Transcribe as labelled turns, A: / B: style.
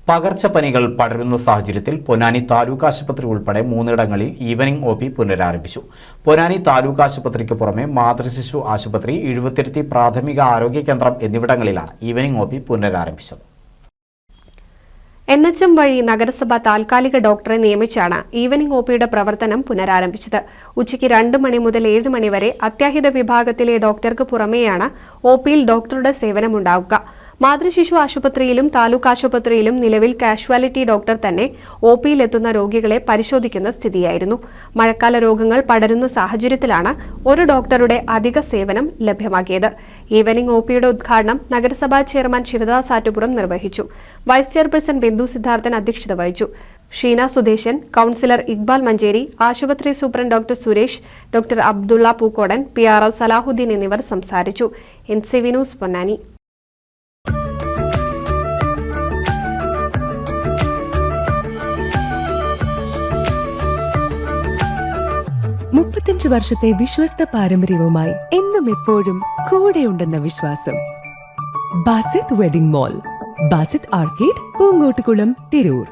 A: പകർച്ചപ്പനികൾ പടരുന്ന സാഹചര്യത്തിൽ പൊന്നാനി താലൂക്ക് ആശുപത്രി ഉൾപ്പെടെ 3 ഇടങ്ങളിൽ ഈവനിംഗ് ഒ പി പുനരാരംഭിച്ചു. പൊന്നാനി താലൂക്ക് ആശുപത്രിക്ക് പുറമെ മാതൃശിശു ആശുപത്രി, എഴുപത്തിരുത്തി പ്രാഥമിക ആരോഗ്യ കേന്ദ്രം എന്നിവിടങ്ങളിലാണ് ഈവനിംഗ് ഒ പി പുനരാരംഭിച്ചത്.
B: NHM വഴി നഗരസഭ താൽക്കാലിക ഡോക്ടറെ നിയമിച്ചാണ് ഈവനിംഗ് ഒ പിയുടെ പ്രവർത്തനം പുനരാരംഭിച്ചത്. ഉച്ചയ്ക്ക് 2 മണി മുതൽ 7 മണി വരെ അത്യാഹിത വിഭാഗത്തിലെ ഡോക്ടർക്ക് പുറമെയാണ് ഒ പിയിൽ ഡോക്ടറുടെ സേവനമുണ്ടാകുക. മാതൃശിശു ആശുപത്രിയിലും താലൂക്ക് ആശുപത്രിയിലും നിലവിൽ കാഷ്വാലിറ്റി ഡോക്ടർ തന്നെ ഒ പിയിലെത്തുന്ന രോഗികളെ പരിശോധിക്കുന്ന സ്ഥിതിയായിരുന്നു. മഴക്കാല രോഗങ്ങൾ പടരുന്ന സാഹചര്യത്തിലാണ് ഒരു ഡോക്ടറുടെ അധിക സേവനം ലഭ്യമാക്കിയത്. ഈവനിംഗ് ഒ പിയുടെ ഉദ്ഘാടനം നഗരസഭാ ചെയർമാൻ ശിവദാസ് ആറ്റുപുറം നിർവഹിച്ചു. വൈസ് ചെയർപേഴ്സൺ ബിന്ദു സിദ്ധാർത്ഥൻ അധ്യക്ഷത വഹിച്ചു. ഷീന സുദേശൻ, കൌൺസിലർ ഇക്ബാൽ മഞ്ചേരി, ആശുപത്രി superintendent doctor Suresh, doctor Abdulla Pookkodan, PRO Salahuddin എന്നിവർ സംസാരിച്ചു. NCV news Ponnani.
C: 35 വർഷത്തെ വിശ്വസ്ത പാരമ്പര്യവുമായി എന്നും എപ്പോഴും കൂടെയുണ്ടെന്ന വിശ്വാസം. Basith wedding mall, Basith arcade, Poonkottukulam, Tirur.